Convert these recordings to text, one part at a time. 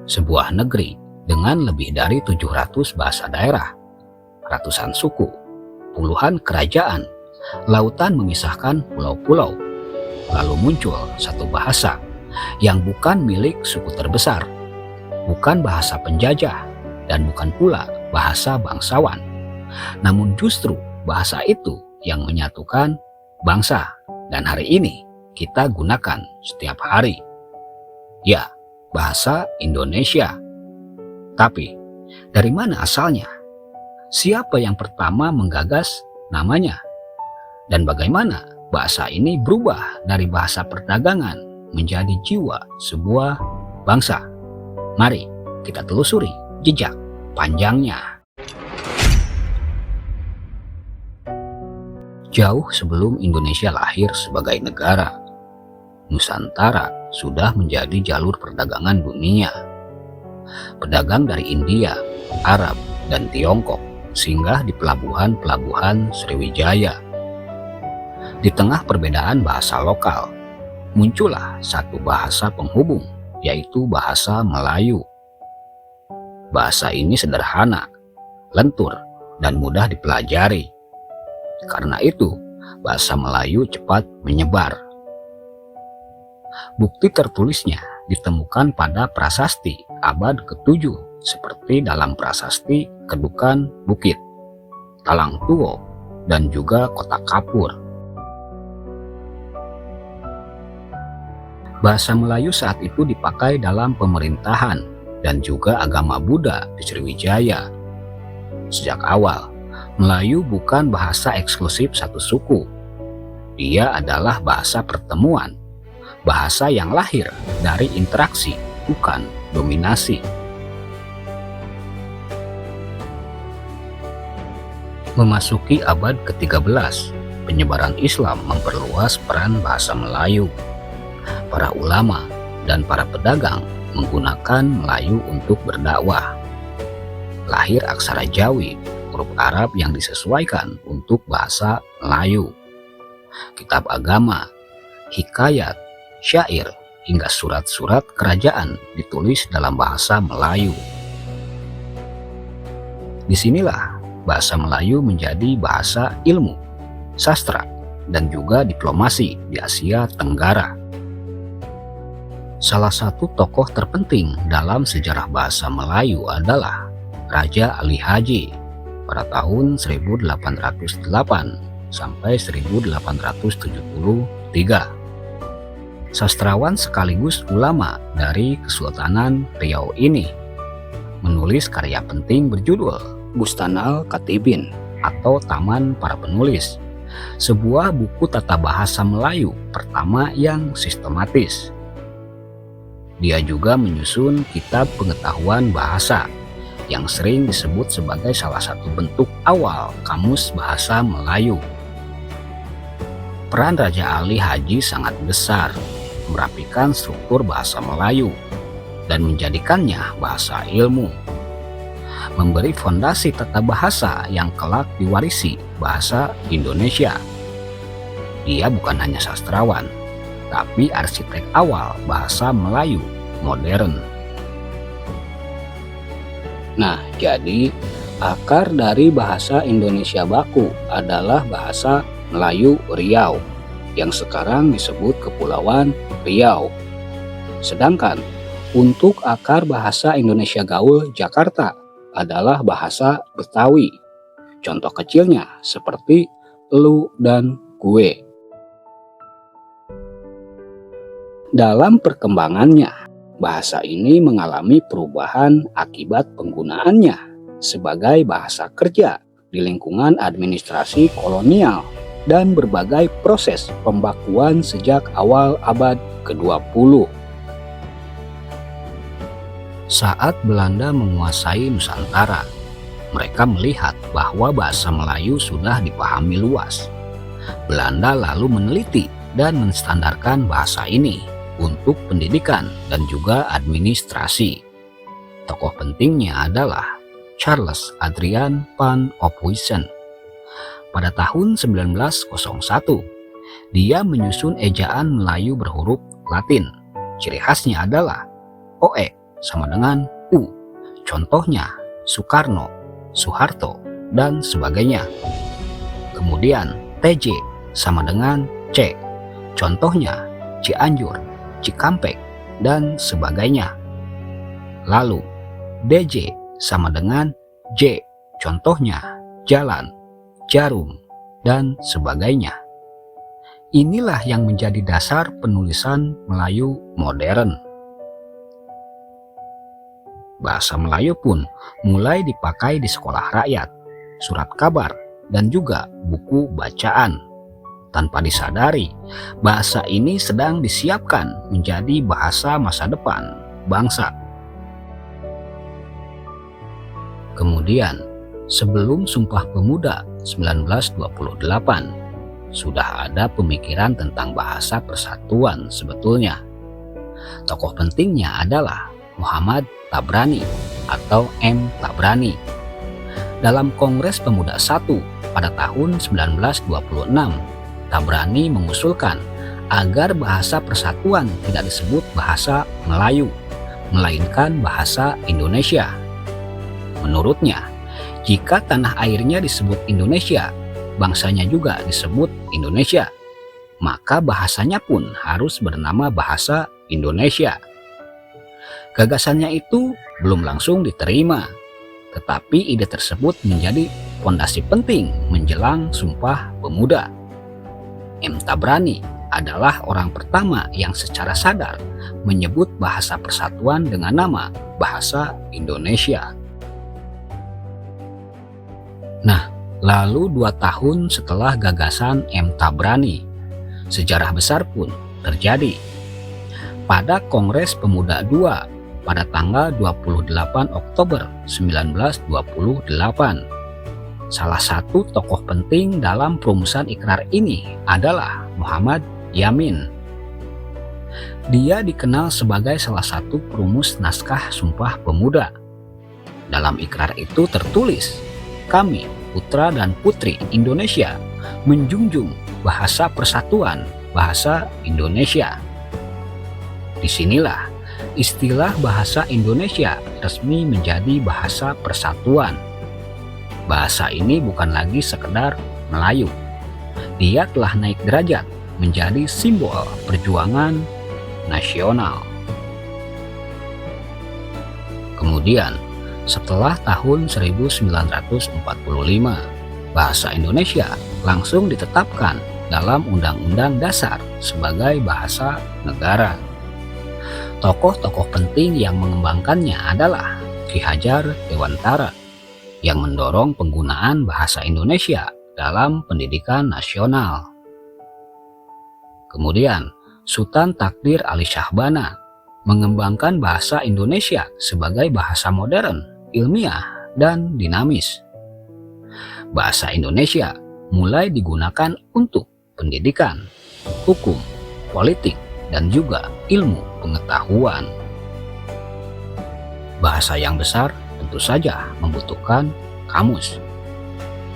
sebuah negeri dengan lebih dari 700 bahasa daerah, ratusan suku, puluhan kerajaan, lautan memisahkan pulau-pulau. Lalu muncul satu bahasa yang bukan milik suku terbesar, bukan bahasa penjajah, dan bukan pula bahasa bangsawan. Namun justru bahasa itu yang menyatukan bangsa, dan hari ini kita gunakan setiap hari. Ya, bahasa Indonesia. Tapi, dari mana asalnya? Siapa yang pertama menggagas namanya? Dan bagaimana bahasa ini berubah dari bahasa perdagangan menjadi jiwa sebuah bangsa? Mari kita telusuri jejak panjangnya. Jauh sebelum Indonesia lahir sebagai negara, Nusantara sudah menjadi jalur perdagangan dunia. Pedagang dari India, Arab, dan Tiongkok singgah di pelabuhan-pelabuhan Sriwijaya. Di tengah perbedaan bahasa lokal, muncullah satu bahasa penghubung, yaitu bahasa Melayu. Bahasa ini sederhana, lentur, dan mudah dipelajari. Karena itu, bahasa Melayu cepat menyebar. Bukti tertulisnya ditemukan pada prasasti abad ke-7 seperti dalam prasasti Kedukan Bukit, Talang Tuo, dan juga Kota Kapur. Bahasa Melayu saat itu dipakai dalam pemerintahan dan juga agama Buddha di Sriwijaya. Sejak awal, Melayu bukan bahasa eksklusif satu suku. Dia adalah bahasa pertemuan, bahasa yang lahir dari interaksi, bukan dominasi. Memasuki abad ke-13, penyebaran Islam memperluas peran bahasa Melayu. Para ulama dan para pedagang menggunakan Melayu untuk berdakwah. Lahir aksara Jawi, huruf Arab yang disesuaikan untuk bahasa Melayu. Kitab agama, hikayat, syair, hingga surat-surat kerajaan ditulis dalam bahasa Melayu. Disinilah bahasa Melayu menjadi bahasa ilmu, sastra, dan juga diplomasi di Asia Tenggara. Salah satu tokoh terpenting dalam sejarah bahasa Melayu adalah Raja Ali Haji pada tahun 1808 sampai 1873. Sastrawan sekaligus ulama dari Kesultanan Riau ini menulis karya penting berjudul Bustan al-Katibin atau Taman Para Penulis, sebuah buku tata bahasa Melayu pertama yang sistematis. Dia juga menyusun kitab pengetahuan bahasa yang sering disebut sebagai salah satu bentuk awal kamus bahasa Melayu. Peran Raja Ali Haji sangat besar, merapikan struktur bahasa Melayu dan menjadikannya bahasa ilmu, memberi fondasi tata bahasa yang kelak diwarisi bahasa Indonesia. Dia bukan hanya sastrawan, tapi arsitek awal bahasa Melayu modern. Nah, jadi akar dari bahasa Indonesia baku adalah bahasa Melayu Riau, yang sekarang disebut Kepulauan Riau. Sedangkan untuk akar bahasa Indonesia gaul Jakarta adalah bahasa Betawi. Contoh kecilnya seperti lu dan gue. Dalam perkembangannya, bahasa ini mengalami perubahan akibat penggunaannya sebagai bahasa kerja di lingkungan administrasi kolonial dan berbagai proses pembakuan sejak awal abad ke-20. Saat Belanda menguasai Nusantara, mereka melihat bahwa bahasa Melayu sudah dipahami luas. Belanda lalu meneliti dan menstandarkan bahasa ini untuk pendidikan dan juga administrasi. Tokoh pentingnya adalah Charles Adrian van Ophuijsen. Pada tahun 1901, dia menyusun ejaan Melayu berhuruf Latin. Ciri khasnya adalah OE sama dengan U. Contohnya Soekarno, Soeharto, dan sebagainya. Kemudian TJ sama dengan C. Contohnya Cianjur, Cikampek, dan sebagainya. Lalu DJ sama dengan J. Contohnya jalan, jarum, dan sebagainya. Inilah yang menjadi dasar penulisan Melayu modern. Bahasa Melayu pun mulai dipakai di sekolah rakyat, surat kabar, dan juga buku bacaan. Tanpa disadari, bahasa ini sedang disiapkan menjadi bahasa masa depan bangsa. Kemudian, sebelum Sumpah Pemuda 1928, sudah ada pemikiran tentang bahasa persatuan sebetulnya. Tokoh pentingnya adalah Muhammad Tabrani atau M. Tabrani. Dalam Kongres Pemuda I pada tahun 1926, Tabrani mengusulkan agar bahasa persatuan tidak disebut bahasa Melayu, melainkan bahasa Indonesia. Menurutnya, jika tanah airnya disebut Indonesia, bangsanya juga disebut Indonesia, maka bahasanya pun harus bernama bahasa Indonesia. Gagasannya itu belum langsung diterima, tetapi ide tersebut menjadi fondasi penting menjelang Sumpah Pemuda. M. Tabrani adalah orang pertama yang secara sadar menyebut bahasa persatuan dengan nama bahasa Indonesia. Nah, lalu 2 tahun setelah gagasan M. Tabrani, sejarah besar pun terjadi. Pada Kongres Pemuda II pada tanggal 28 Oktober 1928, salah satu tokoh penting dalam perumusan ikrar ini adalah Muhammad Yamin. Dia dikenal sebagai salah satu perumus naskah Sumpah Pemuda. Dalam ikrar itu tertulis, "Kami, putra dan putri Indonesia, menjunjung bahasa persatuan, bahasa Indonesia." Disinilah istilah bahasa Indonesia resmi menjadi bahasa persatuan. Bahasa ini bukan lagi sekedar Melayu. Dia telah naik derajat menjadi simbol perjuangan nasional. Kemudian, setelah tahun 1945, bahasa Indonesia langsung ditetapkan dalam Undang-Undang Dasar sebagai bahasa negara. Tokoh-tokoh penting yang mengembangkannya adalah Ki Hajar Dewantara yang mendorong penggunaan bahasa Indonesia dalam pendidikan nasional. Kemudian, Sultan Takdir Ali Syahbana mengembangkan bahasa Indonesia sebagai bahasa modern, ilmiah, dan dinamis. Bahasa Indonesia mulai digunakan untuk pendidikan, hukum, politik, dan juga ilmu pengetahuan. Bahasa yang besar tentu saja membutuhkan kamus.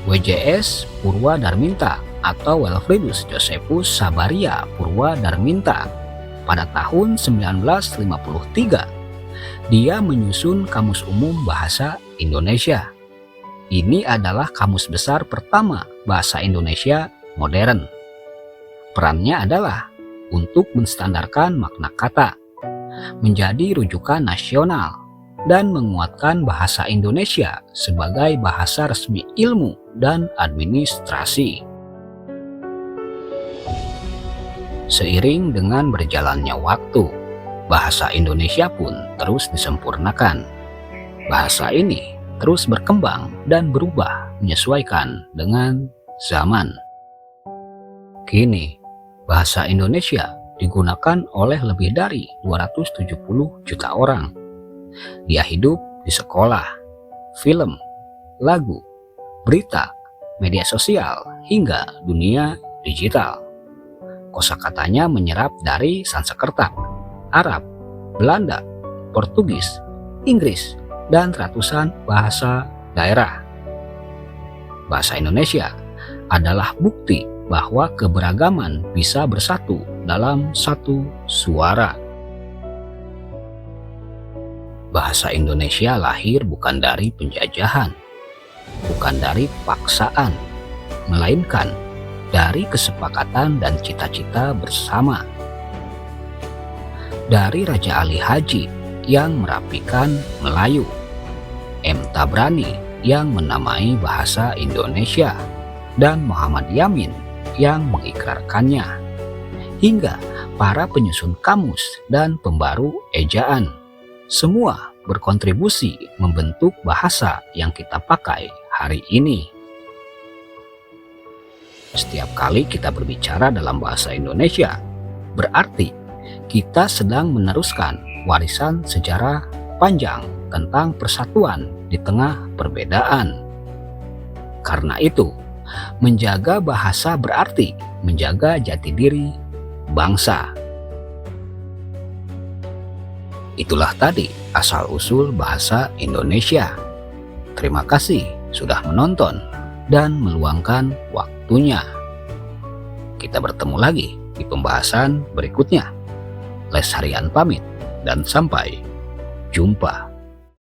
WJS Purwadarminta atau Wilfridus Josephus Sabaria Purwadarminta pada tahun 1953, dia menyusun Kamus Umum Bahasa Indonesia. Ini adalah kamus besar pertama bahasa Indonesia modern. Perannya adalah untuk menstandarkan makna kata, menjadi rujukan nasional, dan menguatkan bahasa Indonesia sebagai bahasa resmi ilmu dan administrasi. Seiring dengan berjalannya waktu, bahasa Indonesia pun terus disempurnakan. Bahasa ini terus berkembang dan berubah menyesuaikan dengan zaman. Kini, bahasa Indonesia digunakan oleh lebih dari 270 juta orang. Dia hidup di sekolah, film, lagu, berita, media sosial, hingga dunia digital. Kosakatanya menyerap dari Sanskerta, Arab, Belanda, Portugis, Inggris, dan ratusan bahasa daerah. Bahasa Indonesia adalah bukti bahwa keberagaman bisa bersatu dalam satu suara. Bahasa Indonesia lahir bukan dari penjajahan, bukan dari paksaan, melainkan dari kesepakatan dan cita-cita bersama. Dari Raja Ali Haji yang merapikan Melayu, M. Tabrani yang menamai bahasa Indonesia, dan Muhammad Yamin yang mengikrarkannya, hingga para penyusun kamus dan pembaru ejaan. Semua berkontribusi membentuk bahasa yang kita pakai hari ini. Setiap kali kita berbicara dalam bahasa Indonesia, berarti kita sedang meneruskan warisan sejarah panjang tentang persatuan di tengah perbedaan. Karena itu, menjaga bahasa berarti menjaga jati diri bangsa. Itulah tadi asal-usul bahasa Indonesia. Terima kasih sudah menonton dan meluangkan waktunya. Kita bertemu lagi di pembahasan berikutnya. Les Harian pamit dan sampai jumpa.